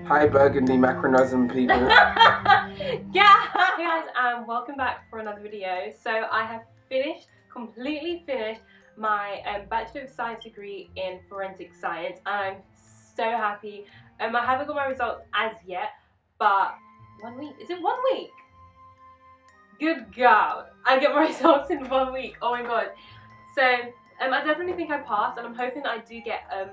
Hi Burgundy macronism people. Yeah! Hey guys, welcome back for another video. So I have completely finished my Bachelor of Science degree in Forensic Science, and I'm so happy. I haven't got my results as yet, but 1 week? Is it 1 week? Good God, I get my results in 1 week. Oh my god. So I definitely think I passed, and I'm hoping I do get a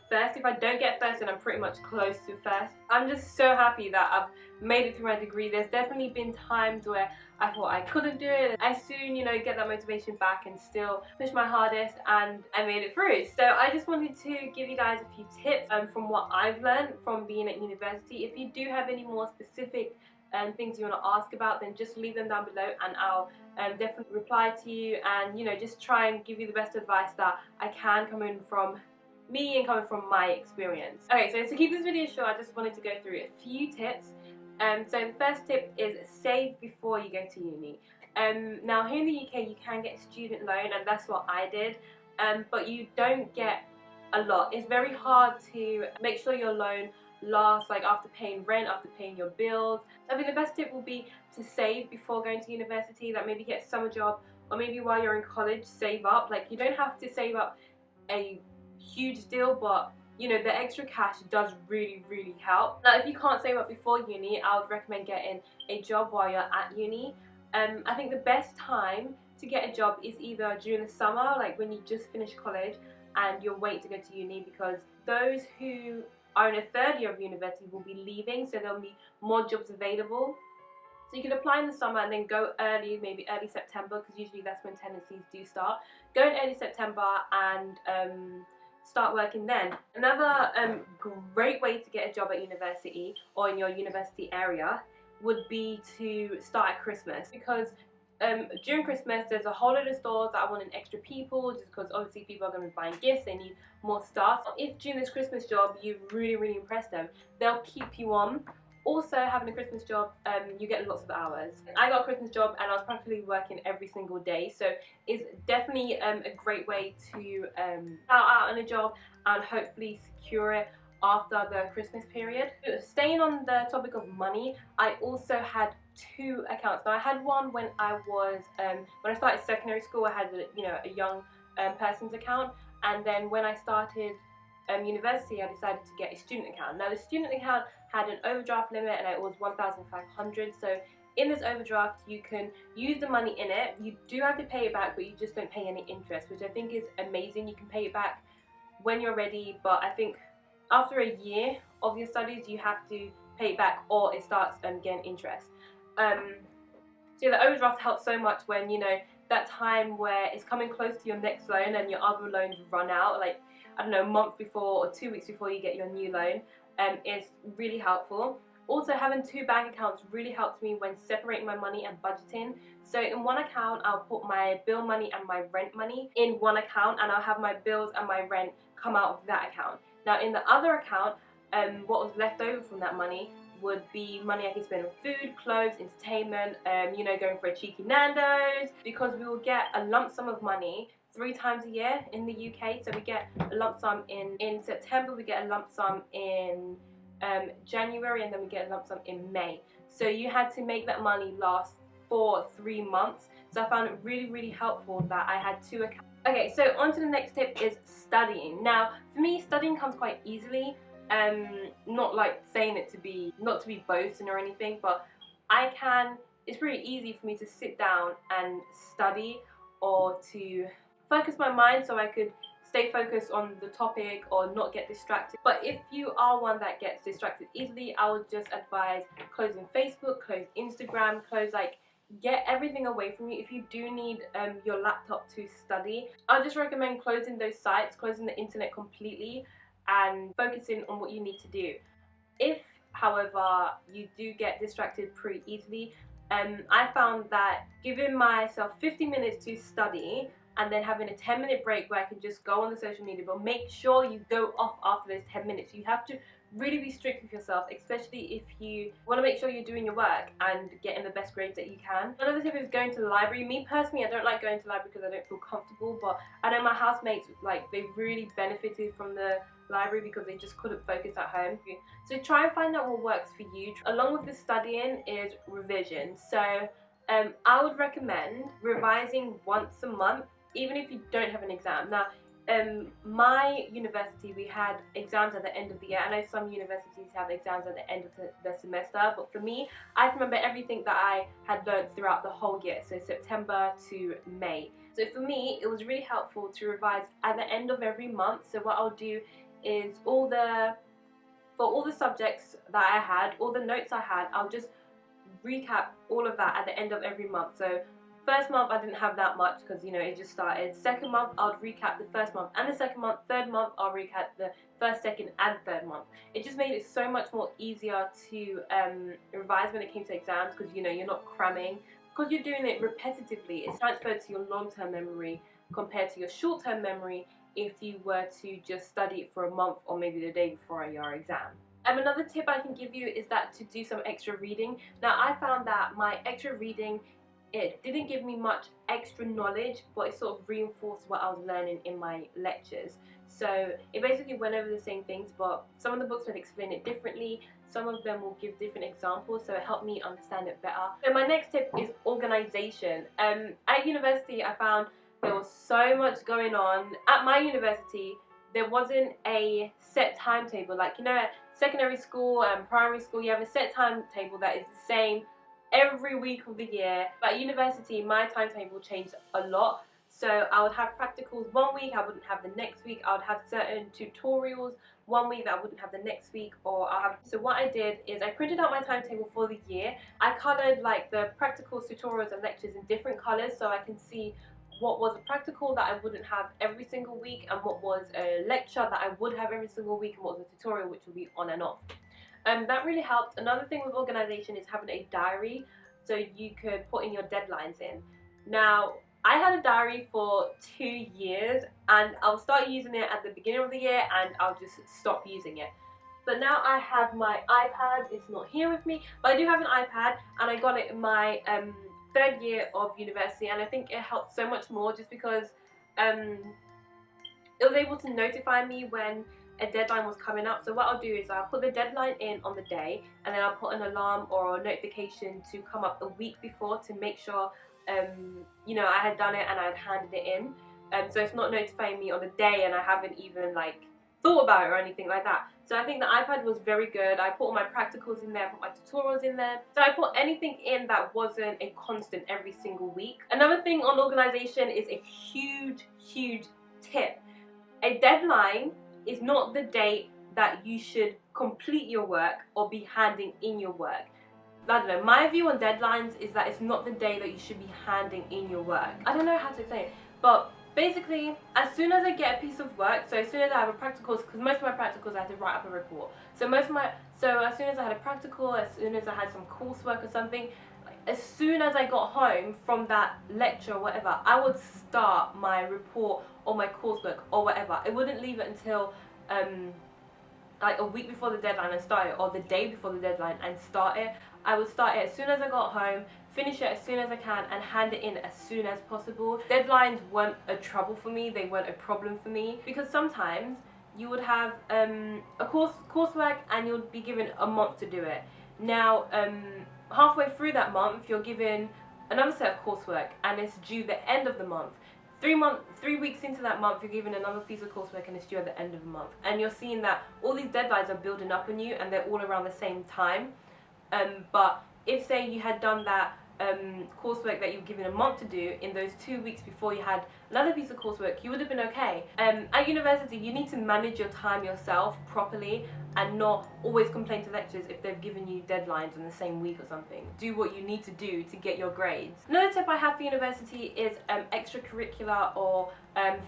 first. If I don't get first, then I'm pretty much close to first. I'm just so happy that I've made it through my degree. There's definitely been times where I thought I couldn't do it. I soon, get that motivation back and still push my hardest, and I made it through. So I just wanted to give you guys a few tips from what I've learned from being at university. If you do have any more specific things you want to ask about, then just leave them down below and I'll definitely reply to you, and just try and give you the best advice that I can coming from me and coming from my experience. Okay, so to keep this video short, I just wanted to go through a few tips. So the first tip is save before you go to uni. Now here in the UK you can get a student loan, and that's what I did, but you don't get a lot. It's very hard to make sure your loan lasts, like after paying rent, after paying your bills. I think the best tip will be to save before going to university, like maybe get a summer job, or maybe while you're in college save up. Like you don't have to save up a huge deal, but the extra cash does really help. Now if you can't save up before uni, I would recommend getting a job while you're at uni. I think the best time to get a job is either during the summer, like when you just finish college and you're waiting to go to uni, because those who are in a third year of university will be leaving, so there'll be more jobs available. So you can apply in the summer and then go early, maybe early September, because usually that's when tenancies do start. Go in early September and start working then. Another great way to get a job at university or in your university area would be to start at Christmas, because during Christmas there's a whole lot of stores that are wanting extra people, just because obviously people are going to be buying gifts, they need more staff. If during this Christmas job you really impress them, they'll keep you on. Also, having a Christmas job, you get lots of hours. I got a Christmas job and I was practically working every single day, so it's definitely a great way to start out on a job and hopefully secure it after the Christmas period. Staying on the topic of money, I also had 2 accounts. Now I had one when I was when I started secondary school. I had a young person's account, and then when I started university, I decided to get a student account. Now the student account had an overdraft limit, and it was 1,500. So in this overdraft you can use the money in it. You do have to pay it back, but you just don't pay any interest, which I think is amazing. You can pay it back when you're ready, but I think after a year of your studies you have to pay it back, or it starts getting interest. So yeah, the overdraft helps so much when that time where it's coming close to your next loan and your other loans run out, like I don't know, a month before or 2 weeks before you get your new loan, is really helpful. Also, having 2 bank accounts really helps me when separating my money and budgeting. So in one account I'll put my bill money and my rent money in one account, and I'll have my bills and my rent come out of that account. Now in the other account, what was left over from that money would be money I can spend on food, clothes, entertainment, going for a cheeky Nando's, because we will get a lump sum of money 3 times a year in the UK. So we get a lump sum in September, we get a lump sum in January, and then we get a lump sum in May. So you had to make that money last for 3 months. So I found it really helpful that I had 2 accounts. Okay, so on to the next tip is studying. Now for me, studying comes quite easily. Not like saying it not to be boasting or anything, but it's pretty easy for me to sit down and study, or to focus my mind so I could stay focused on the topic or not get distracted. But if you are one that gets distracted easily, I would just advise closing Facebook, close Instagram, get everything away from you. If you do need your laptop to study, I'll just recommend closing those sites, closing the internet completely, and focusing on what you need to do. If, however, you do get distracted pretty easily, I found that giving myself 50 minutes to study and then having a 10-minute break where I can just go on the social media, but make sure you go off after those 10 minutes. You have to really be strict with yourself, especially if you want to make sure you're doing your work and getting the best grades that you can. Another tip is going to the library. Me personally, I don't like going to the library because I don't feel comfortable, but I know my housemates, like, they really benefited from the library because they just couldn't focus at home. So try and find out what works for you. Along with the studying is revision. So I would recommend revising once a month, even if you don't have an exam. Now, my university, we had exams at the end of the year. I know some universities have exams at the end of the semester, but for me, I remember everything that I had learned throughout the whole year, so September to May. So for me, it was really helpful to revise at the end of every month. So what I'll do is for all the subjects that I had, all the notes I had, I'll just recap all of that at the end of every month. So first month I didn't have that much because, you know, it just started. Second month I'll recap the first month and the second month. Third month I'll recap the first, second and third month. It just made it so much more easier to revise when it came to exams, because, you know, you're not cramming. Because you're doing it repetitively, it's transferred to your long-term memory compared to your short-term memory if you were to just study it for a month or maybe the day before your exam. Another tip I can give you is that to do some extra reading. Now, I found that my extra reading, it didn't give me much extra knowledge, but it sort of reinforced what I was learning in my lectures. So it basically went over the same things, but some of the books would explain it differently. Some of them will give different examples, so it helped me understand it better. So my next tip is organization. At university, I found there was so much going on. At my university, there wasn't a set timetable. Like, you know, at secondary school and primary school, you have a set timetable that is the same every week of the year. But at university, my timetable changed a lot. So I would have practicals one week, I wouldn't have the next week. I would have certain tutorials one week that I wouldn't have the next week. So what I did is I printed out my timetable for the year. I coloured like the practicals, tutorials and lectures in different colours so I can see what was a practical that I wouldn't have every single week, and what was a lecture that I would have every single week, and what was a tutorial which would be on and off. That really helped. Another thing with organisation is having a diary so you could put in your deadlines in. Now, I had a diary for 2 years and I'll start using it at the beginning of the year and I'll just stop using it. But now I have my iPad. It's not here with me, but I do have an iPad and I got it in my third year of university, and I think it helped so much more just because it was able to notify me when a deadline was coming up. So what I'll do is I'll put the deadline in on the day, and then I'll put an alarm or a notification to come up a week before to make sure you know, I had done it and I had handed it in. So it's not notifying me on the day and I haven't even like thought about it or anything like that. So I think the iPad was very good. I put all my practicals in there, I put my tutorials in there. So I put anything in that wasn't a constant every single week. Another thing on organisation is a huge tip. A deadline is not the date that you should complete your work or be handing in your work. I don't know, my view on deadlines is that it's not the day that you should be handing in your work. I don't know how to explain it, but basically, as soon as I get a piece of work, so as soon as I have a practical, because most of my practicals I had to write up a report. So as soon as I had a practical, as soon as I had some coursework or something, as soon as I got home from that lecture or whatever, I would start my report or my coursework or whatever. I wouldn't leave it until like a week before the deadline and start it, or the day before the deadline and start it. I would start it as soon as I got home, finish it as soon as I can, and hand it in as soon as possible. Deadlines weren't a trouble for me, they weren't a problem for me, because sometimes you would have a coursework and you'll be given a month to do it. Now, halfway through that month, you're given another set of coursework and it's due the end of the month. 3 weeks into that month, you're given another piece of coursework and it's due at the end of the month. And you're seeing that all these deadlines are building up on you and they're all around the same time. But if, say, you had done that coursework that you were given a month to do in those 2 weeks before you had another piece of coursework, you would have been okay. At university, you need to manage your time yourself properly and not always complain to lecturers if they've given you deadlines in the same week or something. Do what you need to do to get your grades. Another tip I have for university is extracurricular or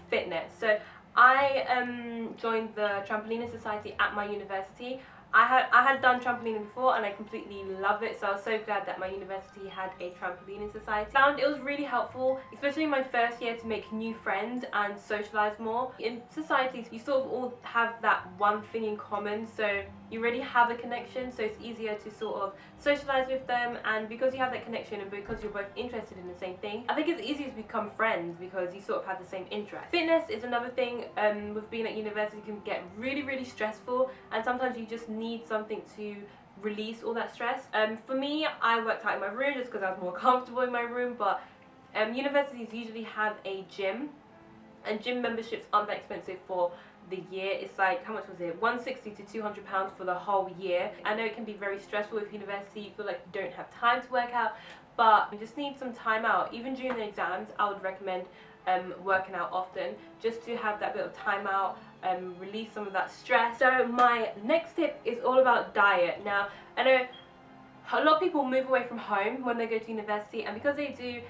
fitness. So I joined the Trampolining Society at my university. I had done trampolining before and I completely love it, so I was so glad that my university had a trampolining society. I found it was really helpful, especially in my first year, to make new friends and socialise more. In societies, you sort of all have that one thing in common, so you already have a connection, so it's easier to sort of socialise with them, and because you have that connection and because you're both interested in the same thing, I think it's easier to become friends because you sort of have the same interest. Fitness is another thing with being at university, can get really stressful, and sometimes you just need something to release all that stress. For me, I worked out in my room just because I was more comfortable in my room, but universities usually have a gym, and gym memberships aren't that expensive for the year. It's like, how much was it, 160 to 200 pounds for the whole year. I know it can be very stressful with university, you feel like you don't have time to work out, but you just need some time out. Even during the exams, I would recommend working out often, just to have that bit of time out, release some of that stress. So my next tip is all about diet. Now, I know a lot of people move away from home when they go to university, and because they do,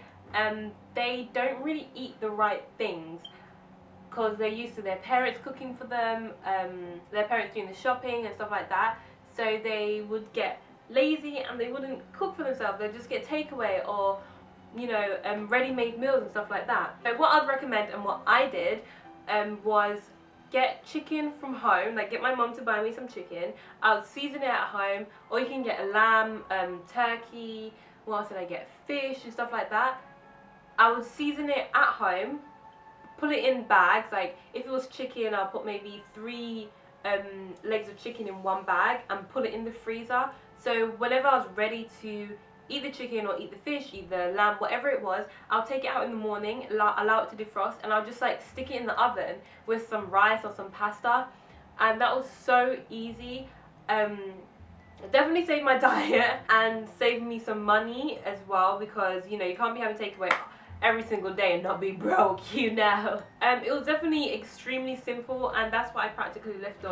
they don't really eat the right things because they're used to their parents cooking for them, their parents doing the shopping and stuff like that, so they would get lazy and they wouldn't cook for themselves. They'd just get takeaway or, you know, ready-made meals and stuff like that. So what I'd recommend, and what I did, was get chicken from home, like get my mom to buy me some chicken. I'll season it at home, or you can get a lamb, turkey, what else did I get, fish and stuff like that. I would season it at home, put it in bags. Like if it was chicken, I'll put maybe 3 legs of chicken in one bag and put it in the freezer. So whenever I was ready to eat the chicken or eat the fish, eat the lamb, whatever it was, I'll take it out in the morning, allow it to defrost, and I'll just like stick it in the oven with some rice or some pasta, and that was so easy. It definitely saved my diet and saved me some money as well, because you know, you can't be having takeaway every single day and not be broke, you know. It was definitely extremely simple, and that's what I practically lived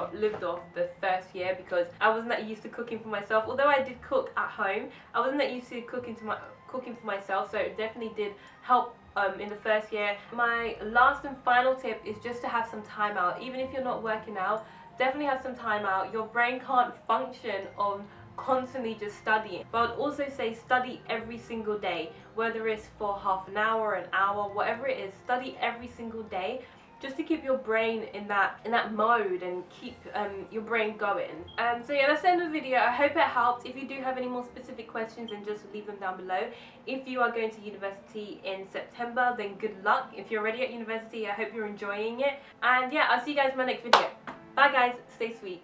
off the first year, because I wasn't that used to cooking for myself. Although I did cook at home, I wasn't that used to cooking for myself, so it definitely did help in the first year. My last and final tip is just to have some time out. Even if you're not working out, definitely have some time out. Your brain can't function on constantly just studying, but I'd also say study every single day, whether it's for half an hour, an hour, whatever it is. Study every single day, just to keep your brain in that mode and keep your brain going. So yeah, that's the end of the video. I hope it helped. If you do have any more specific questions, then just leave them down below. If you are going to university in September, then good luck. If you're already at university, I hope you're enjoying it, and yeah, I'll see you guys in my next video. Bye guys, stay sweet.